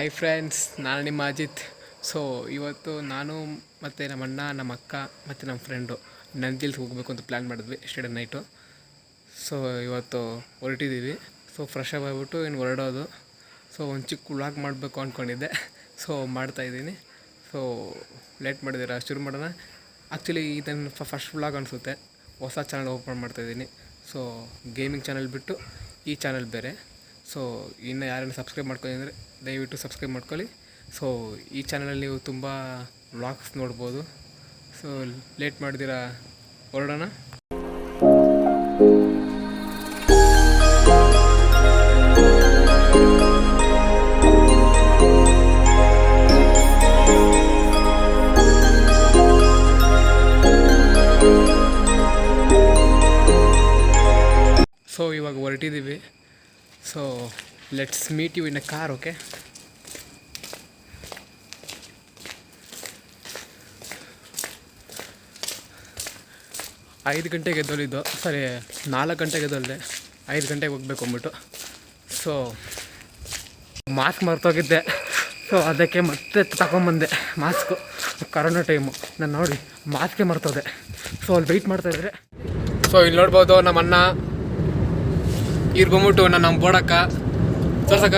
Hi friends, ನಾನು ನಿಮ್ಮ Ajit. So ಇವತ್ತು ನಾನು ಮತ್ತು ನಮ್ಮ ಅಣ್ಣ, ನಮ್ಮ ಅಕ್ಕ ಮತ್ತು ನಮ್ಮ ಫ್ರೆಂಡು ನಂದಿಲ್ಸ್ ಹೋಗಬೇಕು ಅಂತ ಪ್ಲ್ಯಾನ್ ಮಾಡಿದ್ವಿ ಎಸ್ಟರ್ಡೇ ನೈಟು. ಸೊ ಇವತ್ತು ಹೊರಟಿದ್ದೀವಿ. ಸೊ ಫ್ರೆಶ್ ಆಗಿ ಹೋಗ್ಬಿಟ್ಟು ಇನ್ನು ಹೊರಡೋದು. ಸೊ ಒಂದು ಚಿಕ್ಕ ವ್ಲಾಗ್ ಮಾಡಬೇಕು ಅಂದ್ಕೊಂಡಿದ್ದೆ. ಸೊ ಮಾಡ್ತಾಯಿದ್ದೀನಿ. ಸೊ ಲೇಟ್ ಮಾಡಿದ್ದೀರಾ, ಶುರು ಮಾಡೋಣ. ಆ್ಯಕ್ಚುಲಿ ಇದನ್ನು ಫಸ್ಟ್ ವ್ಲಾಗ್ ಅನಿಸುತ್ತೆ. ಹೊಸ ಚಾನಲ್ ಓಪನ್ ಮಾಡ್ತಾಯಿದ್ದೀನಿ. ಸೊ ಗೇಮಿಂಗ್ ಚಾನಲ್ ಬಿಟ್ಟು ಈ ಚಾನಲ್ ಬೇರೆ. ಸೊ ಇನ್ನು ಯಾರನ್ನು ಸಬ್ಸ್ಕ್ರೈಬ್ ಮಾಡ್ಕೊಳ್ಳಿ ಅಂದರೆ ದಯವಿಟ್ಟು ಸಬ್ಸ್ಕ್ರೈಬ್ ಮಾಡ್ಕೊಳ್ಳಿ. ಸೊ ಈ ಚಾನಲಲ್ಲಿ ನೀವು ತುಂಬ ವ್ಲಾಗ್ಸ್ ನೋಡ್ಬೋದು. ಸೊ ಲೇಟ್ ಮಾಡಿದಿರಾ, ಹೊರಡೋಣ. ಸೊ ಇವಾಗ ಹೊರಟಿದ್ದೀವಿ. So let's meet you in a car. Okay, ಐದು ಗಂಟೆಗೆ ಎದ್ದೊಲಿದ್ದು, ಸರಿ 4 ಗಂಟೆಗೆ ಎದ್ದೊಲ್ದೆ. 5 ಗಂಟೆಗೆ ಹೋಗ್ಬೇಕು ಅಂದ್ಬಿಟ್ಟು. So mask ಮರ್ತೋಗಿದ್ದೆ. ಸೊ ಅದಕ್ಕೆ ಮತ್ತೆ ತಗೊಂಬಂದೆ ಮಾಸ್ಕು. ಕರೋನಾ ಟೈಮು ನಾನು ನೋಡಿ ಮಾಸ್ಕೇ ಮರ್ತೋದೆ. ಸೊ ಅಲ್ಲಿ ವೆಯ್ಟ್ ಮಾಡ್ತಾಯಿದ್ರೆ. ಸೊ ಇಲ್ಲಿ ನೋಡ್ಬೋದು ನಮ್ಮ ಅಣ್ಣ ಇವ್ರು ಬಂದ್ಬಿಟ್ಟು ನಮ್ಮ ಬೋಡಕ್ಕ ತೋರ್ಸಕ್ಕ.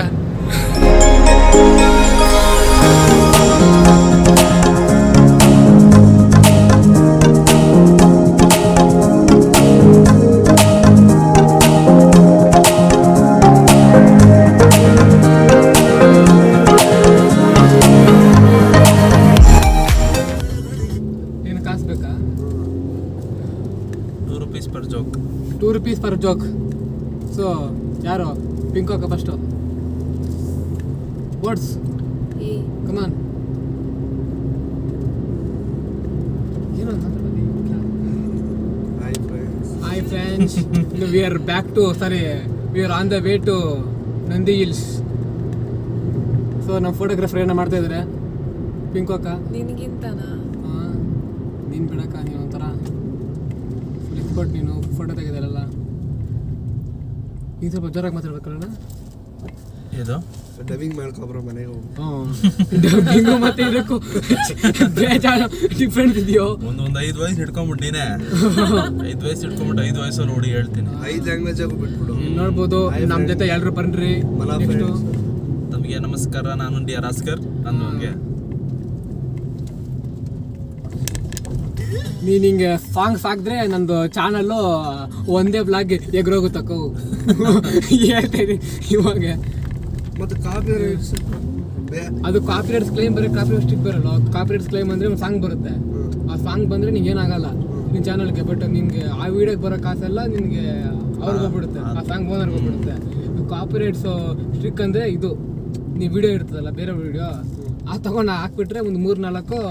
ಏನು ಕಾಸು ಬೇಕಾ? 2 rupees per joke. 2 rupees per joke. So ಯಾರು ಪಿಂಕೋಕ ಫಸ್ಟು ವರ್ಡ್ಸ್ ಕಮಾನ್. ಏನು hi friends, we are back to we are on the way to Nandi hills. So ನಮ್ಮ ಫೋಟೋಗ್ರಾಫರ್ ಏನೋ ಮಾಡ್ತಾ ಇದ್ದಾರೆ ಪಿಂಕೋಕ. ನಿನಗಿಂತನಾ? ಹಾಂ, ನೀನು ಬಿಡಕ್ಕ, ನೀನು ಒಂಥರ ಫ್ಲಿಪ್ಕೊಟ್ಟು ನೀನು ಫೋಟೋ ತೆಗೆದಿರಲ್ಲ. ನೀನು ಸ್ವಲ್ಪ ಜೋರಾಗಿ ಮಾತಾಡ್ಬೇಕಲ್ಲ. ಇದು ಡಬ್ಬಿಂಗ್ ಮಾಡ್ಕೊಬ್ರೋ ಮನೆಗೆ ಹೋಗಿ. ಡಬ್ಬಿಂಗು ಮತ್ತೆ ಇದಕ್ಕೂ ಬೇಜಾರು ಡಿಫ್ರೆಂಟ್ ಇದೆಯೋ. ಒಂದು 5 ವಯಸ್ಸು ಹಿಡ್ಕೊಂಡ್ಬಿಟ್ಟಿನೇ. 5 ವಯಸ್ಸು ಹಿಡ್ಕೊಂಡ್ಬಿಟ್ಟು 5 ವಯಸ್ಸಲ್ಲಿ ನೋಡಿ ಹೇಳ್ತೀನಿ. 5 ಲ್ಯಾಂಗ್ವೇಜ್ ಆಗು ಬಿಟ್ಬಿಡು. ನೋಡ್ಬೋದು ನಮ್ಮ ಜೊತೆ ಎಲ್ಲರೂ ಬನ್ರಿ. ನೆಕ್ಸ್ಟು ತಮಗೆ ನಮಸ್ಕಾರ, ನಾನು ಡಿ ಆರ್ ಆಸ್ಕರ್. ನಂಗೆ ನೀನು ಹಿಂಗೆ ಸಾಂಗ್ಸ್ ಹಾಕಿದ್ರೆ ನಂದು ಚಾನಲ್ಲು ಒಂದೇ ಬ್ಲಾಗ್ ಎಗ್ರೋಗುತ್ತಕ್ಕೋ ಹೇಳ್ತಾ ಇದ್ದೀನಿ ಇವಾಗ. ಮತ್ತೆ ಕಾಪಿರೈಟ್ಸ್ ಅದು ಕಾಪಿರೈಟ್ಸ್ ಕ್ಲೈಮ್ ಬರೀ ಕಾಪಿರೈಟ್ ಸ್ಟಿಕ್ ಬರಲ್ಲ. ಕಾಪಿರೈಟ್ಸ್ ಕ್ಲೈಮ್ ಅಂದರೆ ಒಂದು ಸಾಂಗ್ ಬರುತ್ತೆ. ಆ ಸಾಂಗ್ ಬಂದರೆ ನಿಂಗೆ ಏನಾಗಲ್ಲ ನಿನ್ನ ಚಾನಲ್ಗೆ. ಬಟ್ ನಿನಗೆ ಆ ವಿಡಿಯೋಗೆ ಬರೋ ಕಾಸೆಲ್ಲ ನಿನಗೆ ಅವ್ರಿಗೆ ಹೋಗ್ಬಿಡುತ್ತೆ, ಆ ಸಾಂಗ್ ಓನರ್ಗೆ ಹೋಗ್ಬಿಡುತ್ತೆ. ಕಾಪಿರೈಟ್ಸು ಸ್ಟ್ರಿಕ್ ಅಂದರೆ ಇದು ನೀವು ವಿಡಿಯೋ ಇರ್ತದಲ್ಲ, ಬೇರೆ ವಿಡಿಯೋ ಆ ತೊಗೊಂಡು ಹಾಕ್ಬಿಟ್ರೆ ಒಂದು 3-4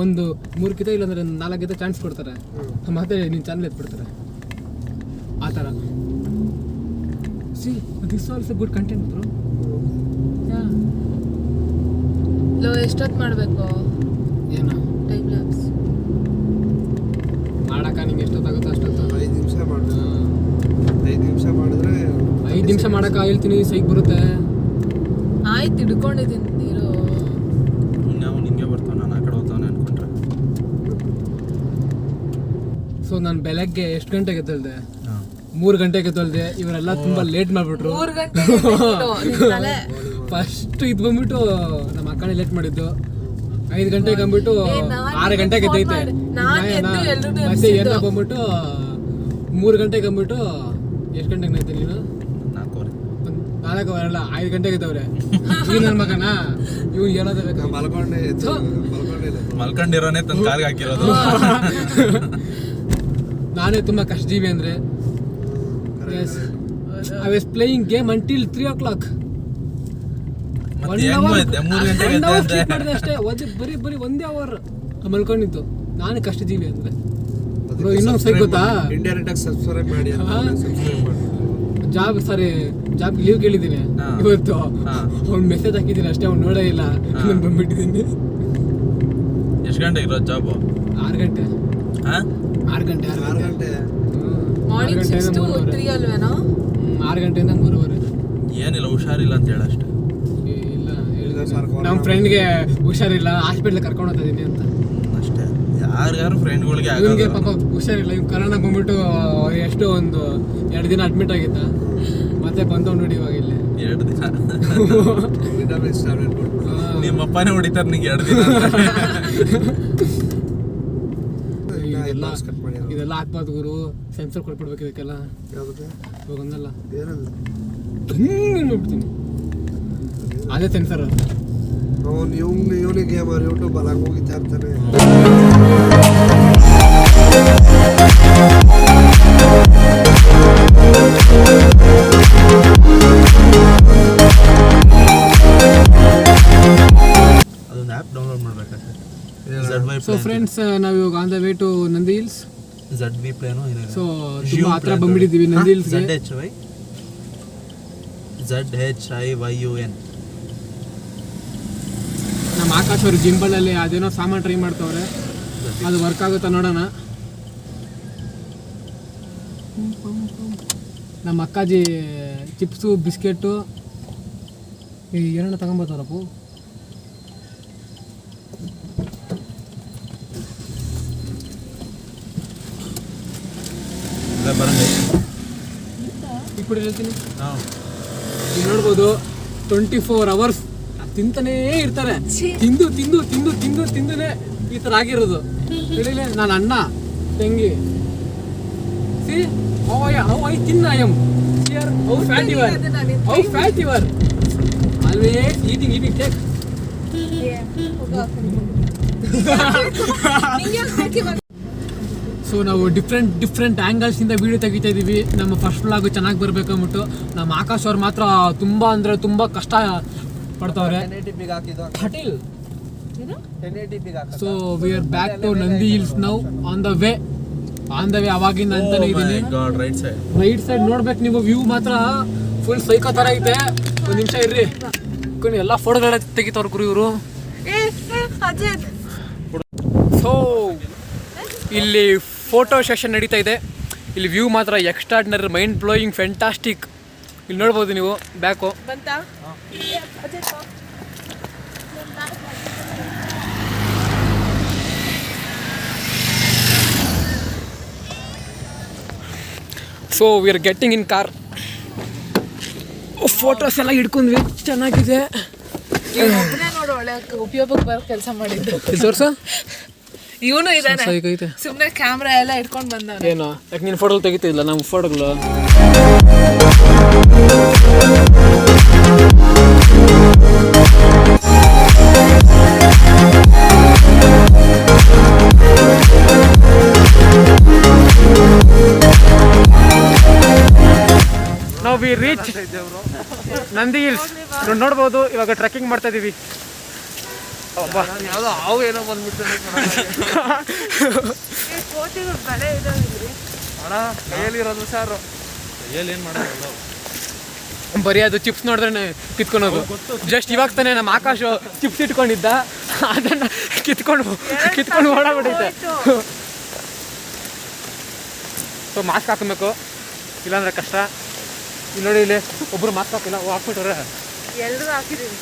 ಒಂದು 3 ಇಲ್ಲಾಂದ್ರೆ 4 ಚಾನ್ಸ್ ಕೊಡ್ತಾರೆ. ಮತ್ತೆ ನಿನ್ನ ಚಾನಲ್ ಎತ್ಬಿಡ್ತಾರೆ ಆ ಥರ. See this also good content bro. Low ಎಷ್ಟೊತ್ತು ಮಾಡಬೇಕು? ಏನು ಟೈಮ್ ಲ್ಯಾಪ್ಸ್ ಮಾಡಕ್ಕ ನಿಂಗೆ ಎಷ್ಟೊತ್ತಾಗುತ್ತೋ ಅಷ್ಟೊತ್ತು. 5 ನಿಮಿಷ ಮಾಡಿದ್ರೆ 5 ನಿಮಿಷ ಮಾಡಿದ್ರೆ 5 ನಿಮಿಷ ಮಾಡಕ್ಕ ಹೇಳ್ತೀನಿ, ಸೈಕ್ ಬರುತ್ತೆ. ಆಯ್ತು, ಹಿಡ್ಕೊಂಡಿದ್ದೀನಿ ನೀರು. ನಾವು ನಿಂಗೆ ಬರ್ತಾವ, ನಾನು ಆ ಕಡೆ ಹೋಗ್ತಾವನೆ ಅನ್ಕೊಂಡ್ರೆ. ಸೊ ನಾನು ಬೆಳಗ್ಗೆ ಎಷ್ಟು ಗಂಟೆಗೆ ಎದ್ದಲ್ದೆ? 3 ಗಂಟೆಗೆ ಎದ್ದಲ್ದೆ. ಇವರೆಲ್ಲ ತುಂಬ ಲೇಟ್ ಮಾಡಿಬಿಟ್ರು. 3 ಗಂಟೆ ಫಸ್ಟ್ ಇದು ಬಂದ್ಬಿಟ್ಟು ನಮ್ಮ ಅಕ್ಕನೇ ಲೇಟ್ ಮಾಡಿದ್ದು. 5 ಗಂಟೆಗೆ ಅಂದ್ಬಿಟ್ಟು 6 ಗಂಟೆಗೆ ಎದ್ದೈತೆ. ಮತ್ತೆ ಎಲ್ಲ ಬಂದ್ಬಿಟ್ಟು 3 ಗಂಟೆಗೆ ಅಂದ್ಬಿಟ್ಟು ಎಷ್ಟು ಗಂಟೆಗೆ ನೈತೆ ನೀನು? 4 ಅಲ್ಲ 5 ಗಂಟೆಗೆ ಇದ್ದವ್ರೆ. ಈ ನನ್ನ ಮಗನ ಇವ್ನು ಹೇಳೋದೇ ಬೇಕಾ? ಮಲ್ಕೊಂಡಿರೋನೇ ತನ್ನ ಕಾರ್ಗೆ ಹಾಕಿರೋದು. ನಾನೇ ತುಂಬ ಕಷ್ಟಜೀವಿ ಅಂದರೆ. I was playing game until 3 o'clock. 1 hour ಮಾಡಿದೆ ಅಷ್ಟೇ. ಬರೀ 1 hour ಮಲ್ಕೊಂಡಿದ್ದು. ನಾನೇ ಕಷ್ಟಜೀವಿ ಅಂದರೆ. ಬ್ರೋ ಇನ್ನೊಂದು ಸೈ ಗೊತ್ತಾ? ಇಂಡೈರೆಕ್ಟ್ ಆಗಿ ಸಬ್ಸ್ಕ್ರೈಬ್ ಮಾಡಿ ಅಂತ. ಜಾಬ್ ಲೀವ್ ಕೇಳಿದ್ದೀನಿ ಇವತ್ತು. ಅವ್ನು ಮೆಸೇಜ್ ಹಾಕಿದ್ದೀನಿ ಅಷ್ಟೇ, ಅವ್ನು ನೋಡೇ ಇಲ್ಲ. ನಾನು ಬಂದ್ಬಿಟ್ಟಿದ್ದೀನಿ. ಎಷ್ಟು ಗಂಟೆಗೆ ಇರೋದು ಜಾಬು? 6 ಗಂಟೆ. 6 ಗಂಟೆ. Morning 6 to 3 ಅಲ್ವೇನೋ? 6 ಗಂಟೆಯಿಂದ 3:30. ಏನಿಲ್ಲ, ಹುಷಾರಿಲ್ಲ ಅಂತ ಹೇಳಷ್ಟೆ. ಇಲ್ಲ ನಮ್ಮ ಫ್ರೆಂಡ್ಗೆ ಹುಷಾರಿಲ್ಲ ಹಾಸ್ಪಿಟ್ಲ್ ಕರ್ಕೊಂಡು ಹೋಗ್ತಾ ಇದೀನಿ ಅಂತ. ಅಷ್ಟೇ, ಯಾರ್ಯಾರು ಫ್ರೆಂಡ್ಗಳಿಗೆ ಇವನಿಗೆ ಪಾಪ ಹುಷಾರಿಲ್ಲ, ಇವ್ ಕರೋನಾ ಬಂದ್ಬಿಟ್ಟು ಎಷ್ಟೋ ಒಂದು 2 ದಿನ ಅಡ್ಮಿಟ್ ಆಗಿದ್ದ, ಮತ್ತೆ ಬಂದವ್ ನೋಡಿ ಇವಾಗ ಇಲ್ಲಿ 2 ದಿನ. ನಿಮ್ಮ ಅಪ್ಪನೇ ಹೊಡಿತಾರೆ ನಿಂಗೆ 2 ದಿನ. ಇದೆಲ್ಲ ಹಾಕ್ಬಾರ್ದು ಗುರು, ಸೆನ್ಸರ್ ಕೊಟ್ಬಿಡ್ಬೇಕು ಇದಕ್ಕೆಲ್ಲ. ಇವಾಗೊಂದಲ್ಲ ನೋಡ್ಬಿಡ್ತೀನಿ, ಅದೇ ಸೆನ್ಸರ್. ಇವನಿಗೆ ಯೂಟ್ಯೂಬ್ ಅಲ್ಲಿ ಹೋಗಿತ್ತಾ ಇರ್ತಾನೆ. ಅದೊಂದು ಆ್ಯಪ್ ಡೌನ್ಲೋಡ್ ಮಾಡ್ಬೇಕಾದ್ರೆ. ಸೊ ಫ್ರೆಂಡ್ಸ್, ನಾವು ಇವಾಗ on the way to Nandi hills. ZV ಪ್ಲೇನೋ ಇದೆ. ಸೊ ತುಂಬಾ ಹತ್ರ ಬಂದ್ಬಿಟ್ಟಿದ್ದೀವಿ ನಂದಿ ಹಿಲ್ಸ್ಗೆ. ZHIYUN. ನಮ್ಮ ಆಕಾಶ್ ಅವರು ಜಿಂಬಲಲ್ಲಿ ಅದೇನೋ ಸಾಮಾನು ಟ್ರೈ ಮಾಡ್ತವ್ರೆ, ಅದು ವರ್ಕ್ ಆಗುತ್ತಾ ನೋಡೋಣ. ನಮ್ಮ ಅಕ್ಕಾಜಿ ಚಿಪ್ಸು ಬಿಸ್ಕೆಟು ಏನನ್ನ ತಗೊಂಬರ್ತಾರಪ್ಪು. ಈ ಕೂಡ ಹೇಳ್ತೀನಿ, ಇಲ್ಲಿ ನೋಡ್ಬೋದು 24 hours ತಿಂತಾನೇ ಇರ್ತಾರೆ. ತಿಂದು ತಿಂದು ತಿಂದು ತಿಂದು ತಿಂದನೇ ಈ ಥರ ಆಗಿರೋದು. ಹೇಳಿಲ್ಲ, ನಾನು ಅಣ್ಣ ತಂಗಿ see how I think I am here, how fat you are always eating take. So ನಾವು ಡಿಫ್ರೆಂಟ್ ಆ್ಯಂಗಲ್ಸಿಂದ ವೀಡಿಯೋ ತೆಗಿತಾ ಇದ್ದೀವಿ. ನಮ್ಮ ಫಸ್ಟ್ ವ್ಲಾಗು ಚೆನ್ನಾಗಿ ಬರಬೇಕು ಅಂದ್ಬಿಟ್ಟು. ನಮ್ಮ ಆಕಾಶ್ ಅವ್ರು ಮಾತ್ರ ತುಂಬ ಅಂದರೆ ತುಂಬ ಕಷ್ಟ ಪಡ್ತವ್ರೆ. So we are back to Nandi Hills now, on the way ಅವಾಗಿಂದ ಅಂತಾನೆ ಇದ್ದೀನಿ. ರೈಟ್ ಸೈಡ್ ನೋಡ್ಬೇಕು ನೀವು, ವ್ಯೂ ಮಾತ್ರ ಫುಲ್ ಸೈಕೋ ಥರ ಐತೆ. ಒಂದು ನಿಮಿಷ ಇರ್ರಿ, ಎಲ್ಲ ಫೋಟೋಗಳ ತೆಗಿತವ್ರ ಗುರು ಇವರು. ಸೊ ಇಲ್ಲಿ ಫೋಟೋ ಸೆಷನ್ ನಡೀತಾ ಇದೆ. ಇಲ್ಲಿ ವ್ಯೂ ಮಾತ್ರ ಎಕ್ಸ್ಟ್ರಾರ್ಡಿನರಿ, ಮೈಂಡ್ ಬ್ಲೋಯಿಂಗ್, ಫ್ಯಾಂಟಾಸ್ಟಿಕ್. ಇಲ್ಲಿ ನೋಡ್ಬೋದು ನೀವು back. So we are getting in car. Photos ಎಲ್ಲ ಹಿಡ್ಕೊಂಡ್ವಿ, ಚೆನ್ನಾಗಿದೆ. ನೋಡು ಒಳ್ಳೆ ಉಪಯೋಗಕ್ಕೆ ಬರೋ ಕೆಲಸ ಮಾಡಿದ್ದು. ತೋರ್ಸ, ಇವನು ಇದಾನೆ, ಐತೆ ಸುಮ್ಮನೆ ಕ್ಯಾಮ್ರಾ ಎಲ್ಲ ಇಟ್ಕೊಂಡು ಬಂದ. ಏನೋ ಯಾಕೆ ನೀನು ಫೋಟೋಗಳು ತೆಗಿತಿಲ್ಲ? ನಮ್ಮ ಫೋಟೋಗಳು ನಾವು ವಿ ರೀಚ್ ನಂದಿ ಹಿಲ್ಸ್. ನೋಡ್ಬೋದು ಇವಾಗ ಟ್ರೆಕ್ಕಿಂಗ್ ಮಾಡ್ತಾ ಇದೀವಿ. ಯಾವುದೋ ಹಾವು ಏನೋ ಬಂದ್ಬಿಟ್ಟು ಅಣ್ಣ ಕೈಯಲ್ಲಿರೋದು ಸಾರು, ಕೈಯಲ್ಲಿ ಏನು ಮಾಡೋದು, ಬರೀ ಅದು ಚಿಪ್ಸ್ ನೋಡಿದ್ರೆ ಕಿತ್ಕೊಳೋದು. ಜಸ್ಟ್ ಇವಾಗ ತಾನೇ ನಮ್ಮ ಆಕಾಶ ಚಿಪ್ಸ್ ಇಟ್ಕೊಂಡಿದ್ದ, ಅದನ್ನು ಕಿತ್ಕೊಂಡು ಓಡಾಡ್ಬಿಟ್ಟೈತೆ. ಸೊ ಮಾಸ್ಕ್ ಹಾಕಬೇಕು, ಇಲ್ಲಾಂದ್ರೆ ಕಷ್ಟ. ಇಲ್ಲಿ ನೋಡಿ, ಇಲ್ಲಿ ಒಬ್ಬರು ಮಾಸ್ಕ್ ಹಾಕಿಲ್ಲ, ಹಾಕ್ಬಿಟ್ಟವ್ರೆ. ಎಲ್ಲರೂ ಹಾಕಿದೀವಿ.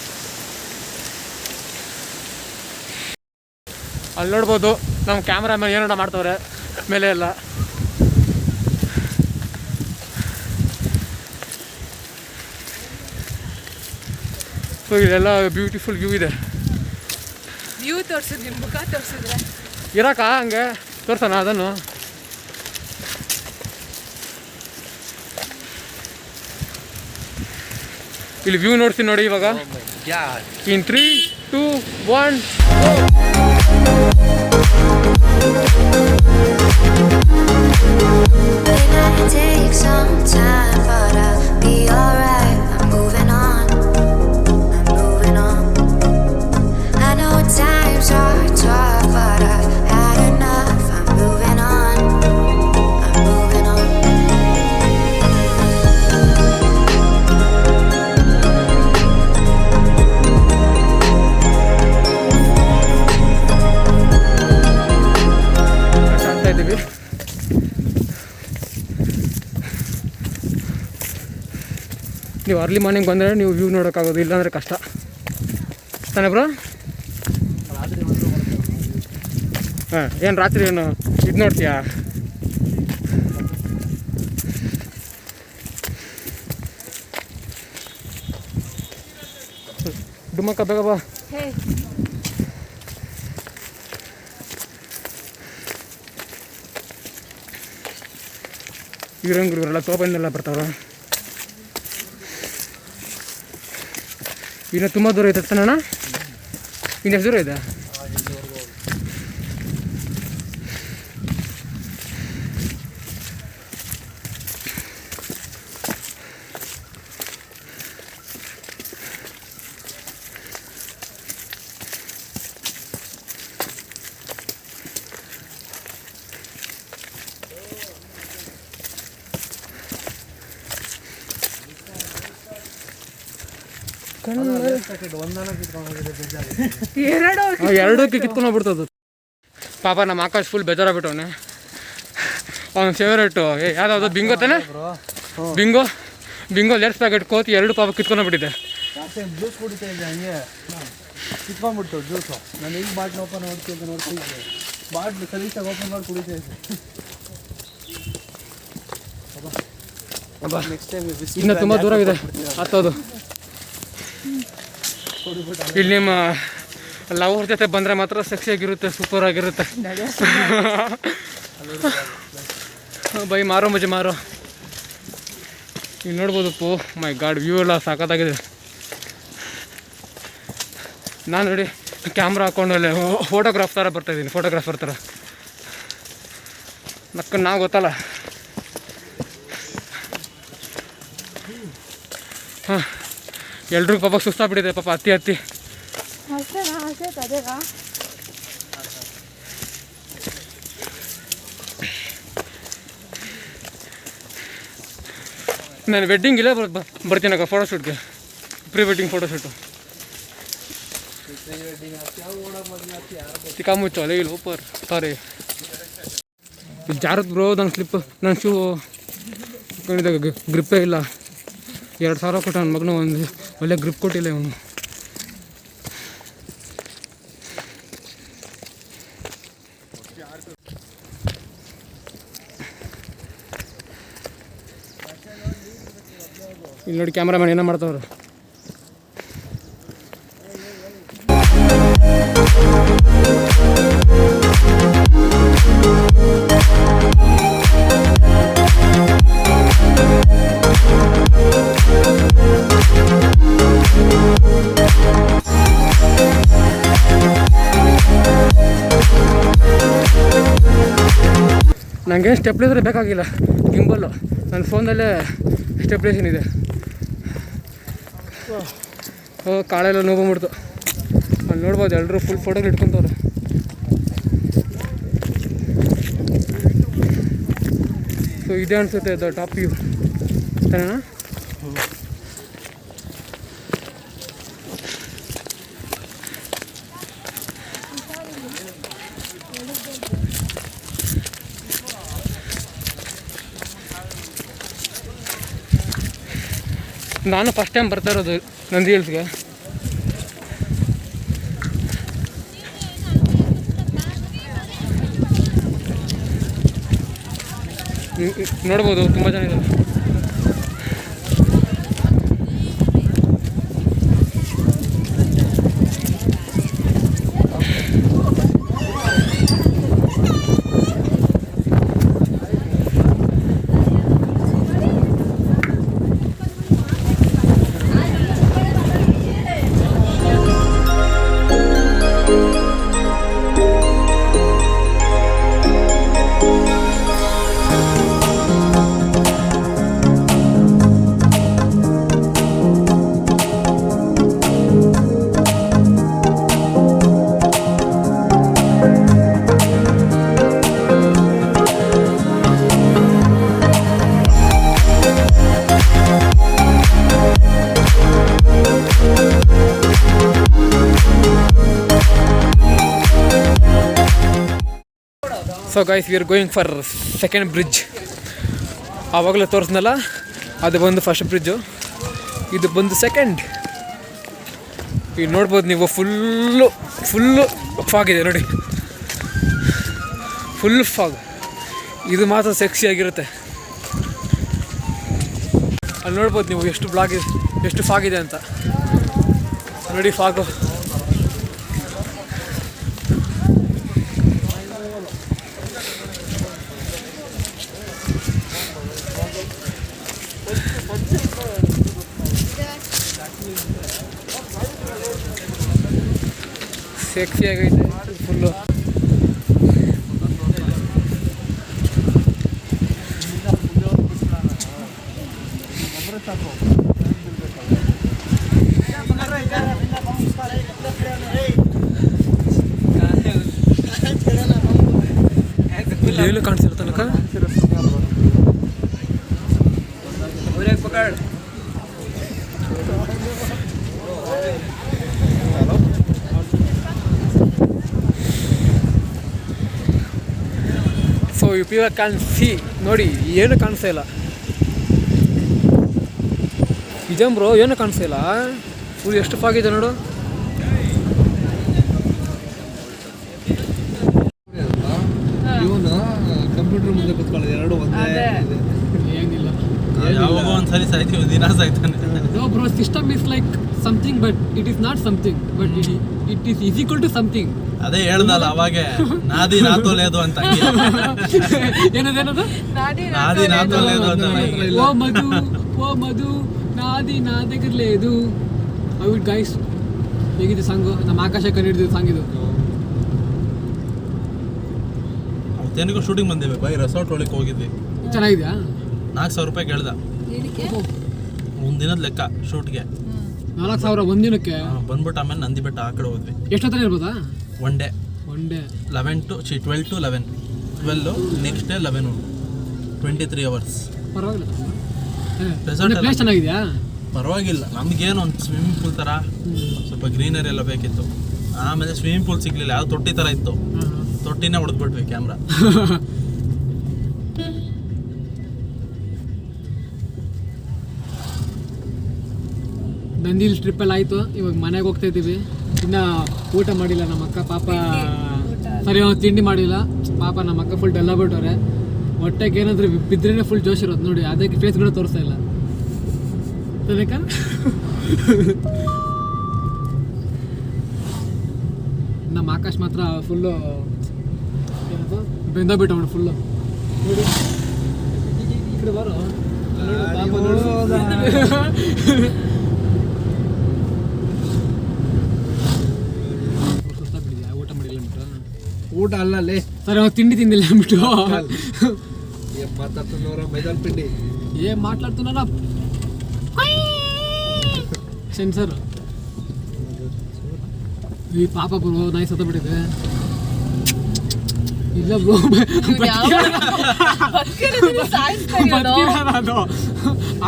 ಅಲ್ಲಿ ನೋಡ್ಬೋದು ನಮ್ಮ ಕ್ಯಾಮ್ರಾಮನ್ ಏನೋ ಮಾಡ್ತವ್ರೆ ಮೇಲೆ ಎಲ್ಲ. ಸೊ ಇಲ್ಲೆಲ್ಲ ಬ್ಯೂಟಿಫುಲ್ ವ್ಯೂ ಇದೆ. ವ್ಯೂ ತೋರಿಸಿದ್ವಿ, ಮುಖ ತೋರಿಸಿದ್ರೆ ಇರಕ್ಕ ಹಂಗೆ ತೋರ್ಸೋಣ ಅದನ್ನು. ಇಲ್ಲಿ ವ್ಯೂ ನೋಡ್ತೀನಿ ನೋಡಿ ಇವಾಗ. ಇನ್ 3, 2, 1 Take some time, but I'll be alright. I'm moving on. I know times are tough, but I've had enough. I'm moving on. ಅಂತ ಇದ್ದೀವಿ. ನೀವು ಅರ್ಲಿ ಮಾರ್ನಿಂಗ್ ಬಂದರೆ ನೀವು ವ್ಯೂ ನೋಡೋಕ್ಕಾಗೋದು, ಇಲ್ಲಾಂದರೆ ಕಷ್ಟ. ತಾನೆ ಬ್ರೋ? ಹಾಂ, ಏನು ರಾತ್ರಿ ಏನು ಇದು ನೋಡ್ತೀಯಾ? ಡುಮ್ಮಕ್ಕ ಬೇಗ ಬಾ. ಇವರೆಲ್ಲ ತೋಬಂದೆಲ್ಲ ಬರ್ತಾವ್ರ. ಇನ್ನು ತುಂಬ ದೂರ ಐತೆ ತಾನಣ್ಣ? ಇನ್ನು ಎಷ್ಟು ದೂರ ಇದೆ? ಎರಡಕ್ಕೆ ಕಿತ್ಕೊಂಡು ಹೋಗ್ಬಿಡ್ತದು. ಪಾಪ ನಮ್ಮ ಆಕಾಶ್ ಫುಲ್ ಬೇಜಾರಾಗ್ಬಿಟ್ಟವನೆ. ಅವನ ಫೇವ್ರೇಟು ಯಾವ್ದಾವುದು ಬಿಂಗೋ ತಾನೆ? ಬಿಂಗೋ ಲೆಟ್ಸ್ ಪ್ಯಾಕೆಟ್ ಕೋತಿ 2 ಪಾಪ ಕಿತ್ಕೊಂಡೋಗ್ಬಿಟ್ಟಿದೆ. ಜ್ಯೂಸ್ ಕುಡಿತಾ ಇದ್ದೆ, ಹಂಗೆ ಕಿತ್ಕೊಂಡ್ಬಿಡ್ತು ಜ್ಯೂಸು. ನಾನು ಈಗ ಬಾಟ್ಲು ಓಪನ್ ಮಾಡ್ತೀನಿ ಅಂತ ನೋಡ್ತಿದ್ದೆ, ಬಾಟ್ಲು ಸಲೀಸಾಗಿ ಓಪನ್ ಮಾಡಿ ಕುಡಿತಾ ಇದ್ದೆ. ನೆಕ್ಸ್ಟ್ ಟೈಮ್ ಇನ್ನು ತುಂಬ ದೂರ ಇದೆ ಹತ್ತೋದು. ಇಲ್ಲಿ ನಿಮ್ಮ ಲವರ್ ಜೊತೆ ಬಂದರೆ ಮಾತ್ರ ಸೆಕ್ಸಿಯಾಗಿರುತ್ತೆ, ಸೂಪರ್ ಆಗಿರುತ್ತೆ. ಬೈ ಮಾರೋ ಮಜೆ ಮಾರೋ. ಇಲ್ಲಿ ನೋಡ್ಬೋದು ಪೋ ಮೈ ಗಾಡ್, ವ್ಯೂ ಎಲ್ಲ ಸಾಕತ್ತಾಗಿದೆ. ನಾನು ನೋಡಿ ಕ್ಯಾಮ್ರಾ ಹಾಕೊಂಡಲ್ಲೇ ಫೋಟೋಗ್ರಾಫ್ ಥರ ಬರ್ತಾಯಿದ್ದೀನಿ, ಫೋಟೋಗ್ರಾಫರ್ ಥರ. ನಕ್ಕ ನಾವು ಗೊತ್ತಲ್ಲ. ಹಾಂ, ಎಲ್ರಿಗೂ ಪಾಪ ಸುಸ್ತಾಗ್ಬಿಟ್ಟಿದೆ ಪಾಪ ಹತ್ತಿ. ನಾನು ವೆಡ್ಡಿಂಗ್ ಇಲ್ಲೇ ಬರ್ತೀನಕ್ಕ ಫೋಟೋಶೂಟ್ಗೆ, ಪ್ರೀ ವೆಡ್ಡಿಂಗ್ ಫೋಟೋಶೂಟು. ತಿಕ್ಕ ಮುಚ್ಚು ಅಲ್ಲೇ ಇಲ್ಲ ಓಪರ್ ಸಾರಿ ಜಾರತ್ ಬ್ರೋ. ನನ್ನ ಸ್ಲಿಪ್, ನನ್ನ ಶೂ ಗ್ರಿಪ್ಪೇ ಇಲ್ಲ. 2,000 ಕೊಟ್ಟ ನನ್ನ ಮಗನ, ಒಂದು ಒಳ್ಳೆ ಗ್ರಿಪ್ ಕೊಟ್ಟಿಲ್ಲ ಇವನು. ಇಲ್ಲಿ ನೋಡಿ ಕ್ಯಾಮ್ರಾಮನ್ ಏನೋ ಮಾಡ್ತಾವ್ರು. ನನಗೆ ಸ್ಟೆಪ್ಲೇಸರ್ ಬೇಕಾಗಿಲ್ಲ, ಗಿಂಬಲ್ಲು. ನನ್ನ ಫೋನಲ್ಲೇ ಸ್ಟೆಪ್ಲೇಷನ್ ಇದೆ. ಕಾಳೆಲ್ಲ ನೋವು ಬಂದ್ಬಿಡ್ತು. ಅಲ್ಲಿ ನೋಡ್ಬೋದು ಎಲ್ಲರೂ ಫುಲ್ ಫೋಟೋಗಳು ಇಟ್ಕೊತವ್ರೆ. ಸೊ ಇದೇ ಅನಿಸುತ್ತೆ ದ ಟಾಪ್ ವ್ಯೂ ಸರಿನಾ? ನಾನು ಫಸ್ಟ್ ಟೈಮ್ ಬರ್ತಾ ಇರೋದು ನಂದಿ ಹಿಲ್ಸ್ಗೆ. ನೋಡ್ಬೋದು ತುಂಬ ಜನ ಇದ್ದಾರೆ. So guys, we are going for second bridge. ಆವಾಗಲೇ ತೋರಿಸ್ನಲ್ಲ, ಅದು ಬಂದು ಫಸ್ಟ್ ಬ್ರಿಡ್ಜು, ಇದು ಬಂದು ಸೆಕೆಂಡ್. ಈಗ ನೋಡ್ಬೋದು ನೀವು ಫುಲ್ಲು ಫಾಗ್ ಇದೆ ನೋಡಿ, ಫುಲ್ ಫಾಗ್. ಇದು ಮಾತ್ರ ಸೆಕ್ಸಿ ಆಗಿರುತ್ತೆ. ಅಲ್ಲಿ ನೋಡ್ಬೋದು ನೀವು ಎಷ್ಟು ಬ್ಲಾಗ್ ಇದೆ, ಎಷ್ಟು ಫಾಗ್ ಇದೆ ಅಂತ ನೋಡಿ. ಫಾಗು ಸೆಕ್ಸಿ ಆಗೈತೆ ಫುಲ್ಲು. ಏನು ಕಾಣಿಸಿರೋ ತನಕ so you people can see ನೋಡಿ, ಏನು ಕಾಣಿಸ್ತಾ ಇಲ್ಲ. ನಿಜಂ ಬ್ರೋ, ಏನು ಕಾಣಿಸ್ತಾ ಇಲ್ಲ. ಫುಲ್ ಎಷ್ಟು ಫಾಗಿದೆ ನೋಡು. ಇವನು ಕಂಪ್ಯೂಟರ್ ಮುಂದೆ ಕೂತ್ಕೊಳ್ಳೋದು ಎರಡು ಒಂದೇ. ಏನಿಲ್ಲ, ಯಾವಾಗ ಒಂದ್ಸರಿ ಸಾಯ್ತೀವಿ, ದಿನ ಸಾಯ್ತಾನೆ. No bro, system is like something but it is not something, but it is equal to something. ಅದೇ ಹೇಳ್ದಲ್ಲ ಅವಾಗೆ, ನಾದಿ ನಾತೋಲೇದು ಅಂತ. ಏನದೇನದು? ನಾದಿ ನಾತೋಲೇದು ಅಂತ. ಓ ಮಧು ನಾದಿ ನಾದಗಿರ್ಲೇದು. ಐ ಗೈಸ್, ಹೇಗಿದೆ ಸಾಂಗು? ನಮ್ಮ ಆಕಾಶ ಕಂಡಿಡಿದ ಸಾಂಗ್ ಇದು. ಅವತ್ತೇನಿಗೂ ಶೂಟಿಂಗ್ ಬಂದೇವೆ ಬೈ, ರೆಸಾರ್ಟ್ ಒಳಗೆ ಹೋಗಿದ್ವಿ. ಚೆನ್ನಾಗಿದ್ಯಾ? 4,000 ರೂಪಾಯಿ ಕೇಳ್ದ ಒಂದಿನದ ಲೆಕ್ಕ ಶೂಟ್ಗೆ. 4,000 ಒಂದಿನಕ್ಕೆ? ಬಂದ್ಬಿಟ್ಟು ಆಮೇಲೆ ನಂದಿ ಬೆಟ್ಟ ಆ ಕಡೆ ಹೋದ್ವಿ. ಎಷ್ಟೊತ್ತನ ಇರ್ಬೋದಾ? One day 11 to 11. 12 next day 11, 23 hours. ಪರವಾಗಿಲ್ಲ. ರೆಸಾರ್ಟ್ ಪ್ಲೇಸ್ ಚೆನ್ನಾಗಿದ್ಯಾ? ಪರವಾಗಿಲ್ಲ. ನಮ್ಗೇನು ಒಂದು ಸ್ವಿಮ್ಮಿಂಗ್ ಪೂಲ್ ಥರ ಸ್ವಲ್ಪ ಗ್ರೀನರಿ ಎಲ್ಲ ಬೇಕಿತ್ತು. ಆಮೇಲೆ ಸ್ವಿಮ್ಮಿಂಗ್ ಪೂಲ್ ಸಿಗ್ಲಿಲ್ಲ, ಯಾವ್ದು ತೊಟ್ಟಿ ಥರ ಇತ್ತು. ತೊಟ್ಟಿನೇ ಹೊಡೆದ್ಬಿಟ್ವಿ ಕ್ಯಾಮ್ರಾ. ನಂದಿಲ್ ಟ್ರಿಪ್ ಎಲ್ಲ ಆಯಿತು. ಇವಾಗ ಮನೆಗೆ ಹೋಗ್ತಾ ಇದ್ದೀವಿ. ಇನ್ನು ಊಟ ಮಾಡಿಲ್ಲ ನಮ್ಮ ಅಕ್ಕ ಪಾಪ. ಸರಿ, ತಿಂಡಿ ಮಾಡಿಲ್ಲ ಪಾಪ. ನಮ್ಮ ಅಕ್ಕ ಫುಲ್ ಡಲ್ಲ ಬಿಟ್ಟವ್ರೆ. ಹೊಟ್ಟೆಗೆ ಏನಾದರೂ ಬಿದ್ದರೆ ಫುಲ್ ಜೋಶ್ ಇರೋದು ನೋಡಿ. ಅದಕ್ಕೆ ಫೇಸ್ಗಳು ತೋರಿಸ್ತಾ ಇಲ್ಲ. ಅದಕ್ಕ ನಮ್ಮ ಆಕಾಶ್ ಮಾತ್ರ ಫುಲ್ಲು ಏನದು ಬೆಂದ ಬಿಟ್ಟವನು ಫುಲ್ಲು. ನೋಡಿ ಈ ಕಡೆ ಬರೋ ಪಾಪ ನೋಡು. ಊಟ ಅಲ್ಲೇ ಸರಿ, ಅವ್ನು ತಿಂಡಿ ತಿಂದಿಲ್ಲ ಅಂದ್ಬಿಟ್ಟು ಮಾತಾಡ್ತಾನವ್ರ ಮೈದಾನ ಪಿಂಡಿ ಏನ್ ಮಾట్లాಡ್ತಾನ ಸೆನ್ಸರ್. ಈ ಪಾಪ ಬ್ರೋ, ನಾಯಿ ಸತ್ತ ಬಿಟ್ಟಿದೆ. ಇಲ್ಲ ಬ್ರೋ,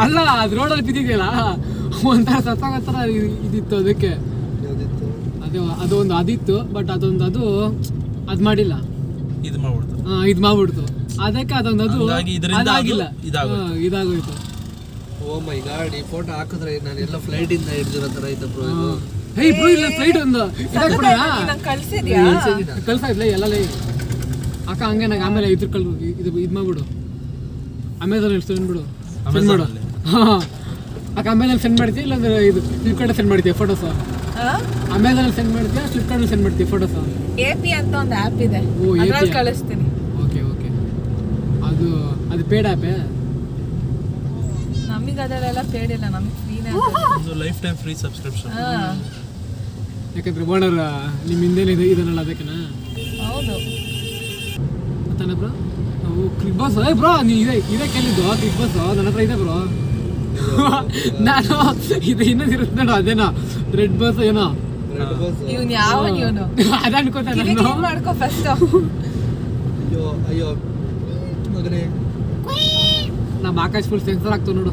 ಅಲ್ಲ ಅದು ರೋಡಲ್ಲಿ ಬಿದ್ದಿದೆಯಲ್ಲ, ಒಂಥರ ಸತ್ತಾಗತ್ತರ ಇದಿತ್ತು. ಅದಕ್ಕೆ ಅದು ಒಂದು ಅದಿತ್ತು, ಬಟ್ ಅದು ಮಾಡಿಲ್ಲ, ಇದು ಮಾಡ್ಬಿಡ್ತು. ಇದು ಮಾಡ್ಬಿಡ್ತು. ಅದಕ್ಕೆ ಅದೊಂದು ಅದಾಗಿಲ್ಲ, ಇದಾಗೋಯ್ತು. ಓ ಮೈ ಗಾಡ್, ಈ ಫೋಟೋ ಹಾಕಿದ್ರೆ ನಾನು ಎಲ್ಲ ಫ್ಲೈಟ್ ಇಂದ ಹಿಡಿದಿರೋ ತರ ಐತೆ ಬ್ರೋ. ಇದು ಹೇಯ್ ಬ್ರೋ, ಇಲ್ಲ ಫ್ಲೈಟ್ ಒಂದು ಕಳ್ಸಿದ್ಯಾ? ಕಳ್ಸ ಇಲ್ಲ ಎಲ್ಲ ಅಕ್ಕ. ಹಂಗೆ ನಂಗೆ ಆಮೇಲೆ ಇದು ಇದು ಮಾಡ್ಬಿಡು, ಅಮೆಝಾನಲ್ಲಿ ಸೆಂಡ್ ಬಿಡು. ಸೆಂಡ್ ಮಾಡು. ಹಾಂ ಅಕ್ಕ, ಅಮೆಝಾನಲ್ಲಿ ಸೆಂಡ್ ಮಾಡ್ತೀಯ ಇಲ್ಲಾಂದ್ರೆ ಇದು ಫ್ಲಿಪ್ಕಾರ್ಟಲ್ಲಿ ಸೆಂಡ್ ಮಾಡ್ತೀಯ ಫೋಟೋಸ್? ಅಮೆಝಾನಲ್ಲಿ ಸೆಂಡ್ ಮಾಡ್ತೀಯಾ ಫ್ಲಿಪ್ಕಾರ್ಟಲ್ಲಿ ಸೆಂಡ್ ಮಾಡ್ತೀಯ ಫೋಟೋಸ್? AP ಅಂತ ಒಂದು ಆ್ಯಪ್ ಇದೆ, ಓ, ಅದ್ರಲ್ಲಿ ಕಳಿಸ್ತೀನಿ. ಓಕೆ. ಅದು ಪೇಡ್ ಆ್ಯಪೇ? ನಮಗೆ ಅದರಲ್ಲೆಲ್ಲ ಪೇಡ್ ಇಲ್ಲ, ನಮಗೆ ಫ್ರೀನೇ. ಒಂದು ಲೈಫ್ ಟೈಮ್ ಫ್ರೀ ಸಬ್ಸ್ಕ್ರಿಪ್ಷನ್. ಯಾಕಂದ್ರೆ ಓನರ್ ನಿಮ್ಮ ಹಿಂದೆನೇ ಇದನ್ನಲ್ಲ, ಅದಕ್ಕೆನಾ? ಹೌದು. ಮತ್ತಾನೆ ಬ್ರೋ, ಕ್ಲಿಕ್ ಬಸ್. ಬ್ರೋ ನೀವು ಇದೇ ಕೇಳಿದ್ದು ಕ್ಲಿಕ್ ಬಸ್ ನನ್ನ ಹತ್ರ ಇದೆ ಬ್ರೋ. ನಾನು ಇದು ಇನ್ನೊಂದು ಇರುತ್ತೆ ನೋಡು, ಅದೇನೋ ರೆಡ್ ಬಸ್ ಏನೋ. ಇವನು ಯಾವ ಇವನು ಅದ ಅನ್ಕೋತಾನೆ ನಾನು. ಮಾಡ್ಕೋ ಫಸ್ಟ್. ಅಯ್ಯೋ ಮಗನೇ, ನಮ್ಮ ಆಕಾಶ್ ಫುಲ್ ಸೆನ್ಸರ್ ಆಗ್ತಾವ ನೋಡು.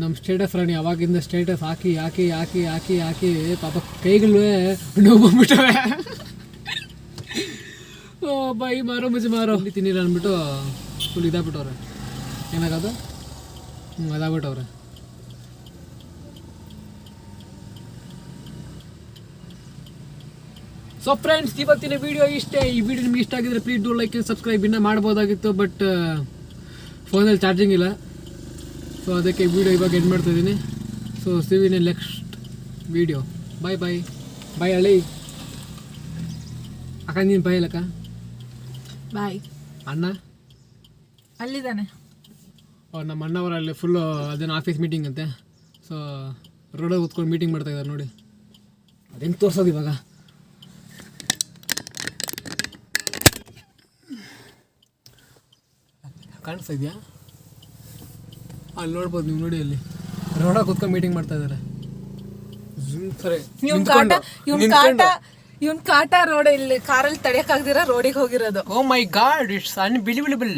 ನಮ್ಮ ಸ್ಟೇಟಸ್ ರಾಣಿ ಅವಾಗಿಂದ ಸ್ಟೇಟಸ್ ಹಾಕಿ ಹಾಕಿ ಹಾಕಿ ಹಾಕಿ ಹಾಕಿ ಪಾಪ ಕೈಗಳು ನೋವು ಬಂದ್ಬಿಟ್ಟವೆ. ಓ ಬೈ ಮಾರೋ ಮುಜಿ ಮಾರೋ ತಿನ್ನಿಲ್ಲ ಅಂದ್ಬಿಟ್ಟು ಫುಲ್ ಇದಾಗ್ಬಿಟ್ಟವ್ರೆ. ಏನಾಗೋದು ಅದಾಗ್ಬಿಟ್ಟವ್ರೆ. ಸೊ ಫ್ರೆಂಡ್ಸ್, ಇವತ್ತಿನ ವಿಡಿಯೋ ಇಷ್ಟೇ. ಈ ವಿಡಿಯೋ ನಿಮ್ಗೆ ಇಷ್ಟ ಆಗಿದ್ರೆ ಪ್ಲೀಸ್ ಡೂ ಲೈಕ್ ಸಬ್ಸ್ಕ್ರೈಬ್. ಇನ್ನೂ ಮಾಡ್ಬೋದಾಗಿತ್ತು, ಬಟ್ ಫೋನಲ್ಲಿ ಚಾರ್ಜಿಂಗ್ ಇಲ್ಲ. ಸೊ ಅದಕ್ಕೆ ವಿಡಿಯೋ ಇವಾಗ ಎಂಡ್ ಮಾಡ್ತಾ ಇದ್ದೀನಿ. So see you in next video. Bye bye bye. ಹಳ್ಳಿ ಅಕ್ಕ, ನೀನು ಬಾಯ್ ಅಲ್ಲಕ್ಕ. ಬಾಯ್. ಅಣ್ಣ ಅಲ್ಲಿದ್ದಾನೆ. ನಮ್ಮ ಅಣ್ಣವರಲ್ಲಿ ಫುಲ್ಲು ಅದೇನು ಆಫೀಸ್ ಮೀಟಿಂಗ್ ಅಂತೆ. ಸೊ ರೋಡಲ್ಲಿ ಕೂತ್ಕೊಂಡು ಮೀಟಿಂಗ್ ಮಾಡ್ತಾ ಇದ್ದಾರೆ ನೋಡಿ. ಅದೇನು ತೋರ್ಸೋದು ಇವಾಗ. ಕಾಣಿಸ್ತಾ ಇದೆಯಾ? ಅಲ್ಲಿ ನೋಡ್ಬೋದು ನೀವು, ನೋಡಿ ಅಲ್ಲಿ ರೋಡಾಗ ಕೂತ್ಕೊಂಡು ಮೀಟಿಂಗ್ ಮಾಡ್ತಾ ಇದ್ದಾರೆ. ಸರಿ, ಇವನ್ ಕಾಟ ರೋಡ್ ಇಲ್ಲಿ ಕಾರಲ್ಲಿ ತಡೆಯಕ್ಕಾಗ್ದಿರ ರೋಡಿಗೆ ಹೋಗಿರೋದು. ಓ ಮೈ ಗಾಡ್, ಇಟ್ಸ್ ಅನ್ಬಿಲಿವಬಲ್.